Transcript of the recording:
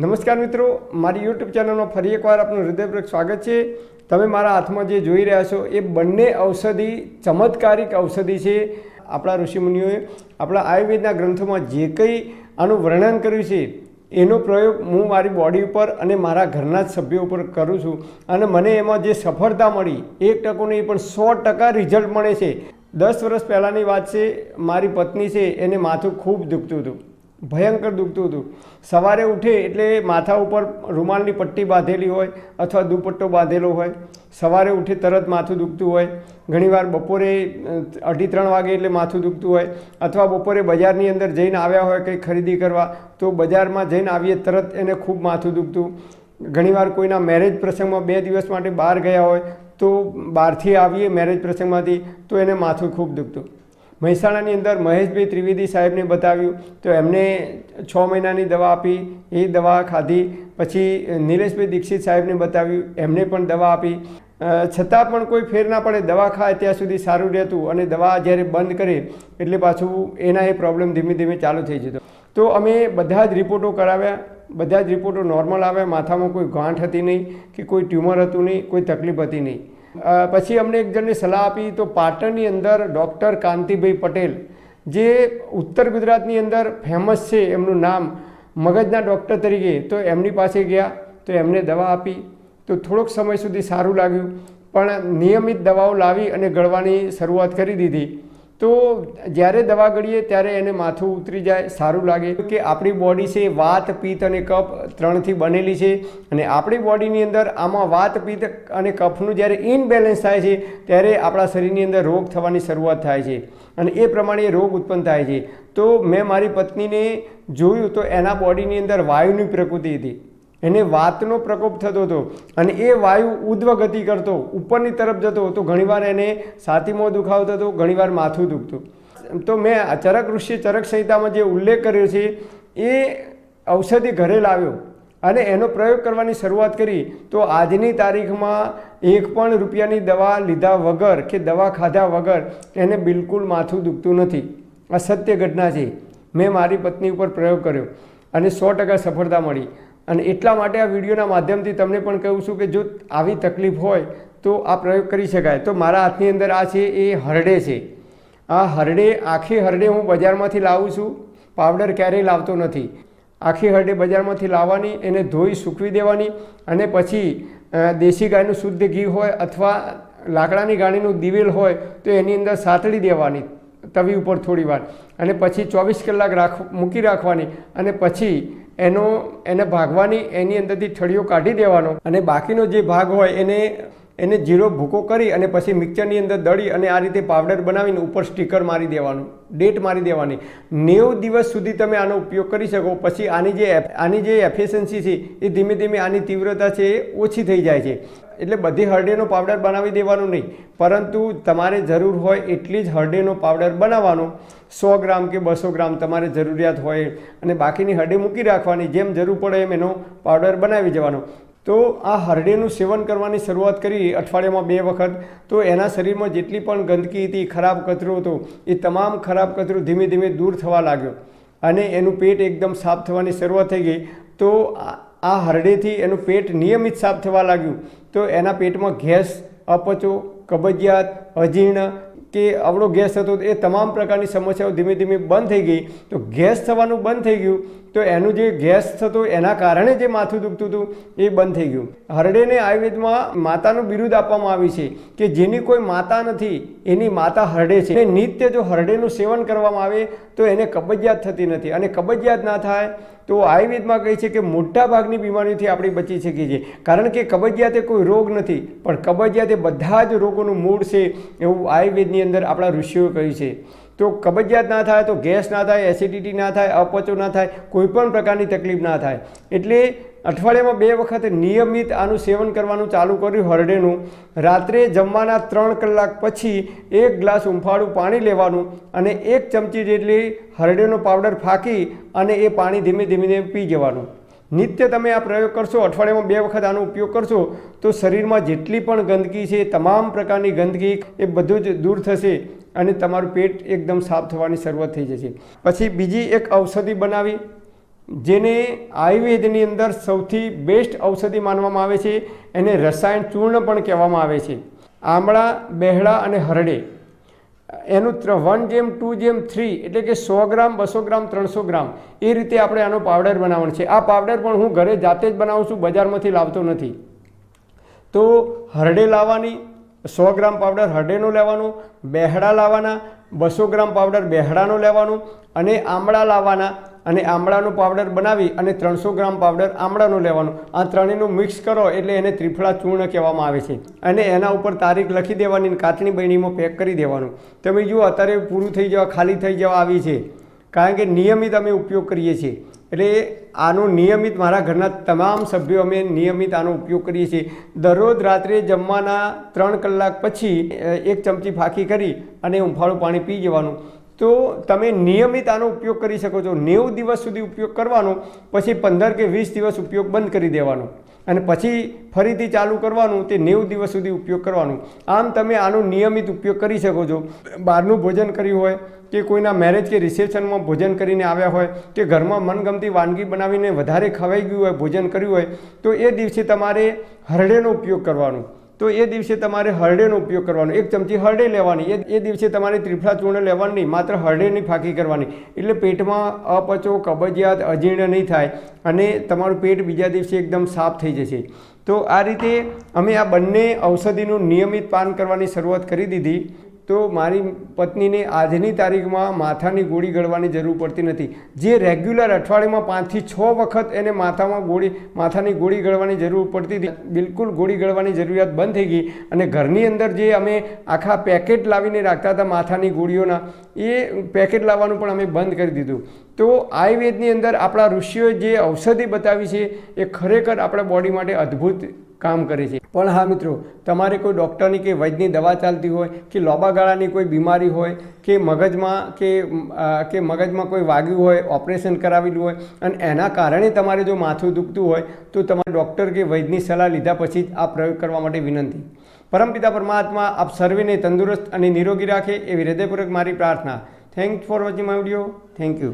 નમસ્કાર મિત્રો, મારી યુટ્યુબ ચેનલમાં ફરી એકવાર આપનું હૃદયપૂર્વક સ્વાગત છે। તમે મારા હાથમાં જે જોઈ રહ્યા છો એ બંને ઔષધિ ચમત્કારિક ઔષધિ છે। આપણા ઋષિમુનિઓએ આપણા આયુર્વેદના ગ્રંથોમાં જે કંઈ આનું વર્ણન કર્યું છે એનો પ્રયોગ હું મારી બોડી ઉપર અને મારા ઘરના જ સભ્યો ઉપર કરું છું અને મને એમાં જે સફળતા મળી 1% નહીં પણ 100% રિઝલ્ટ મળે છે। 10 વર્ષ પહેલાંની વાત છે। મારી પત્ની છે એને માથું ખૂબ દુખતું હતું, ભયંકર દુખતું હતું। સવારે ઉઠે એટલે માથા ઉપર રૂમાલની પટ્ટી બાંધેલી હોય અથવા દુપટ્ટો બાંધેલો હોય, સવારે ઉઠે તરત માથું દુખતું હોય। ઘણીવાર બપોરે 2:30 વાગે એટલે માથું દુખતું હોય અથવા બપોરે બજારની અંદર જઈને આવ્યા હોય કંઈ ખરીદી કરવા તો બજારમાં જઈને આવીએ તરત એને ખૂબ માથું દુખતું। ઘણીવાર કોઈના મેરેજ પ્રસંગમાં 2 દિવસ માટે બહાર ગયા હોય તો બહારથી આવીએ મેરેજ પ્રસંગમાંથી તો એને માથું ખૂબ દુખતું। મહેસાણાની અંદર મહેશભાઈ ત્રિવેદી સાહેબને બતાવ્યું તો એમને 6 મહિનાની દવા આપી, એ દવા ખાધી। પછી નિલેશભાઈ દીક્ષિત સાહેબને બતાવ્યું, એમને પણ દવા આપી, છતાં પણ કોઈ ફેર ના પડે। દવા ખાય ત્યાં સુધી સારું રહેતું અને દવા જ્યારે બંધ કરે એટલે પાછું એના એ પ્રોબ્લેમ ધીમે ધીમે ચાલુ થઈ જતો। તો અમે બધા જ રિપોર્ટો કરાવ્યા, બધા જ રિપોર્ટો નોર્મલ આવ્યા। માથામાં કોઈ ગાંઠ હતી નહીં કે કોઈ ટ્યુમર હતું નહીં, કોઈ તકલીફ હતી નહીં। પછી અમને એક જણને સલાહ આપી તો પાટણની અંદર ડૉક્ટર કાંતિભાઈ પટેલ જે ઉત્તર ગુજરાતની અંદર ફેમસ છે, એમનું નામ મગજના ડૉક્ટર તરીકે, તો એમની પાસે ગયા તો એમને દવા આપી તો થોડોક સમય સુધી સારું લાગ્યું, પણ નિયમિત દવાઓ લાવી અને ગળવાની શરૂઆત કરી દીધી તો જ્યારે દવા ગળીએ ત્યારે એને માથું ઉતરી જાય, સારું લાગે। કે આપણી બોડી છે વાત, પિત્ત અને કફ 3થી બનેલી છે અને આપણી બોડીની અંદર આમાં વાત, પિત્ત અને કફનું જ્યારે ઇનબેલેન્સ થાય છે ત્યારે આપણા શરીરની અંદર રોગ થવાની શરૂઆત થાય છે અને એ પ્રમાણે રોગ ઉત્પન્ન થાય છે। તો મેં મારી પત્નીને જોયું તો એના બોડીની અંદર વાયુની પ્રકૃતિ હતી, એને વાતનો પ્રકોપ થતો હતો અને એ વાયુ ઉધ્વ ગતિ કરતો, ઉપરની તરફ જતો તો ઘણીવાર એને છાતીમાં દુખાવો થતો, ઘણીવાર માથું દુખતું। તો મેં ચરક ઋષિ ચરક સંહિતામાં જે ઉલ્લેખ કર્યો છે એ ઔષધિ ઘરે લાવ્યો અને એનો પ્રયોગ કરવાની શરૂઆત કરી તો આજની તારીખમાં 1 પણ રૂપિયાની દવા લીધા વગર કે દવા ખાધા વગર એને બિલકુલ માથું દુખતું નથી। આ સત્ય ઘટના છે। મેં મારી પત્ની ઉપર પ્રયોગ કર્યો અને 100% સફળતા મળી અને એટલા માટે આ વિડીયોના માધ્યમથી તમને પણ કહું છું કે જો આવી તકલીફ હોય તો આ પ્રયોગ કરી શકાય। તો મારા હાથની અંદર આ છે એ હરડે છે। આ હરડે, આખી હરડે હું બજારમાંથી લાવું છું, પાવડર ક્યારેય લાવતો નથી। આખી હરડે બજારમાંથી લાવવાની, એને ધોઈ સૂકવી દેવાની અને પછી દેશી ગાયનું શુદ્ધ ઘી હોય અથવા લાકડાની ગાડીનું દિવેલ હોય તો એની અંદર સાતળી દેવાની તવી ઉપર થોડી વાર અને પછી 24 કલાક મૂકી રાખવાની અને પછી એને ભાગવાની, એની અંદરથી ઠળિયો કાઢી દેવાનો અને બાકીનો જે ભાગ હોય એને જીરો ભૂકો કરી અને પછી મિક્સરની અંદર દળી અને આ રીતે પાવડર બનાવીને ઉપર સ્ટીકર મારી દેવાનું, ડેટ મારી દેવાની। 90 દિવસ સુધી તમે આનો ઉપયોગ કરી શકો। પછી આની જે એફિશિયન્સી છે એ ધીમે ધીમે આની તીવ્રતા છે એ ઓછી થઈ જાય છે। એટલે બધી હરડેનો પાવડર બનાવી દેવાનો નહીં, પરંતુ તમારે જરૂર હોય એટલી જ હરડેનો પાવડર બનાવવાનો, 100 ગ્રામ કે 200 ગ્રામ તમારે જરૂરિયાત હોય અને બાકીની હરડે મૂકી રાખવાની, જેમ જરૂર પડે એમ એનો પાવડર બનાવી જવાનો। તો આ હરડેનું સેવન કરવાની શરૂઆત કરી અઠવાડિયામાં 2 વખત તો એના શરીરમાં જેટલી પણ ગંદકી હતી, ખરાબ કચરો હતો, એ તમામ ખરાબ કચરો ધીમે ધીમે દૂર થવા લાગ્યો અને એનું પેટ એકદમ સાફ થવાની શરૂઆત થઈ ગઈ। તો આ હરડેથી એનું પેટ નિયમિત સાફ થવા લાગ્યું તો એના પેટમાં ગેસ, અપચો, કબજિયાત, અજીર્ણ કે અવળો ગેસ થતો એ તમામ પ્રકારની સમસ્યાઓ ધીમે ધીમે બંધ થઈ ગઈ। તો ગેસ થવાનું બંધ થઈ ગયું તો એનું જે ગેસ થતો એના કારણે જે માથું દુખતું હતું એ બંધ થઈ ગયું। હરડેને આયુર્વેદમાં માતાનું બિરુદ આપવામાં આવ્યું છે કે જેની કોઈ માતા નથી એની માતા હરડે છે। નિત્ય જો હરડેનું સેવન કરવામાં આવે તો એને કબજિયાત થતી નથી અને કબજિયાત ના થાય તો આયુર્વેદમાં કહે છે કે મોટા ભાગની બીમારીઓથી આપણે બચી શકીએ છીએ, કારણ કે કબજિયાત એ કોઈ રોગ નથી પણ કબજિયાત એ બધા જ રોગોનું મૂળ છે એવું આયુર્વેદની અંદર આપણા ઋષિઓએ કહ્યું છે। તો કબજિયાત ના થાય તો ગેસ ના થાય, એસિડિટી ના થાય, અપચો ના થાય, કોઈ પણ પ્રકારની તકલીફ ના થાય। એટલે અઠવાડિયામાં 2 વખત નિયમિત આનું સેવન કરવાનું ચાલુ કર્યું હરડેનું। રાત્રે જમવાના 3 કલાક પછી 1 ગ્લાસ ઉંફાળું પાણી લેવાનું અને 1 ચમચી જેટલી હરડેનો પાવડર ફાંકી અને એ પાણી ધીમે ધીમે પી જવાનું। નિત્ય તમે આ પ્રયોગ કરશો, અઠવાડિયામાં 2 વખત આનો ઉપયોગ કરશો તો શરીરમાં જેટલી પણ ગંદકી છે, તમામ પ્રકારની ગંદકી એ બધું જ દૂર થશે અને તમારું પેટ એકદમ સાફ થવાની શરૂઆત થઈ જશે। પછી બીજી એક ઔષધિ બનાવી જેને આયુર્વેદની અંદર સૌથી બેસ્ટ ઔષધિ માનવામાં આવે છે, એને રસાયણ ચૂર્ણ પણ કહેવામાં આવે છે. આમળા, બેહડા અને હરડે એનું 1:2:3 એટલે કે 100 ગ્રામ, 200 ગ્રામ, 300 ગ્રામ એ રીતે આપણે આનો પાવડર બનાવવાનો છે. આ પાવડર પણ હું ઘરે જાતે જ બનાવું છું, બજારમાંથી લાવતો નથી. તો હરડે લાવવાની, 100 ગ્રામ પાવડર હરડેનો લેવાનો, બેહડા લાવવાના, 200 ગ્રામ પાવડર બેહડાનો લેવાનો અને આમળા લાવવાના અને આમળાનો પાવડર બનાવી અને 300 ગ્રામ પાવડર આમળાનો લેવાનો. આ ત્રણેયનું મિક્સ કરો એટલે એને ત્રિફળા ચૂર્ણ કહેવામાં આવે છે. અને એના ઉપર તારીખ લખી દેવાની, કાચની બરણીમાં પેક કરી દેવાનું. તમે જુઓ અત્યારે પૂરું થઈ જવા, ખાલી થઈ જવા આવી છે, કારણ કે નિયમિત અમે ઉપયોગ કરીએ છીએ. એટલે આનો નિયમિત મારા ઘરના તમામ સભ્યો અમે નિયમિત આનો ઉપયોગ કરીએ છીએ. દરરોજ રાત્રે જમવાના 3 કલાક પછી 1 ચમચી ફાંકી કરી અને હુંફાળું પાણી પી જવાનું. તો તમે નિયમિત આનો ઉપયોગ કરી શકો છો. 90 દિવસ સુધી ઉપયોગ કરવાનો, પછી 15 કે 20 દિવસ ઉપયોગ બંધ કરી દેવાનો અને પછી ફરીથી ચાલુ કરવાનું. તે 90 દિવસ સુધી ઉપયોગ કરવાનું. આમ તમે આનો નિયમિત ઉપયોગ કરી શકો છો. બહારનું ભોજન કર્યું હોય કે કોઈના મેરેજ કે રિસેપ્શનમાં ભોજન કરીને આવ્યા હોય કે ઘરમાં મનગમતી વાનગી બનાવીને વધારે ખવાઈ ગયું હોય, ભોજન કર્યું હોય, તો એ દિવસે તમારે હરડેનો ઉપયોગ કરવાનો. તો એ દિવસે તમારે હરડેનો ઉપયોગ કરવાનો. 1 ચમચી હરડે લેવાની. એ દિવસે તમારે ત્રિફળા ચૂર્ણ લેવાનું નહીં, માત્ર હરડેની ફાંકી કરવાની. એટલે પેટમાં અપચો, કબજિયાત, અજીર્ણ નહીં થાય અને તમારું પેટ બીજા દિવસે એકદમ સાફ થઈ જશે. તો આ રીતે અમે આ બંને ઔષધિનું નિયમિત પાન કરવાની શરૂઆત કરી દીધી. તો મારી પત્નીને આજની તારીખમાં માથાની ગોળી ગળવાની જરૂર પડતી નથી. જે રેગ્યુલર અઠવાડિયામાં 5 થી 6 વખત એને માથાની ગોળી ગળવાની જરૂર પડતી હતી, બિલકુલ ગોળી ગળવાની જરૂરિયાત બંધ થઈ ગઈ. અને ઘરની અંદર જે અમે આખા પેકેટ લાવીને રાખતા હતા માથાની ગોળીઓના, એ પેકેટ લાવવાનું પણ અમે બંધ કરી દીધું. તો આયુર્વેદની અંદર આપણા ઋષિઓએ જે ઔષધિ બતાવી છે એ ખરેખર આપણા બોડી માટે અદ્ભુત કામ કરે છે. પણ હા મિત્રો, તમારે કોઈ ડૉક્ટરની કે વૈદ્યની દવા ચાલતી હોય કે લાંબા ગાળાની કોઈ બીમારી હોય કે મગજમાં કોઈ વાગ્યું હોય, ઓપરેશન કરાવેલું હોય અને એના કારણે તમારે જો માથું દુખતું હોય તો તમારે ડૉક્ટર કે વૈદ્યની સલાહ લીધા પછી જ આ પ્રયોગ કરવા માટે વિનંતી. પરમપિતા પરમાત્મા આપ સર્વેને તંદુરસ્ત અને નિરોગી રાખે એવી હૃદયપૂર્વક મારી પ્રાર્થના. Thanks for watching my video. Thank you.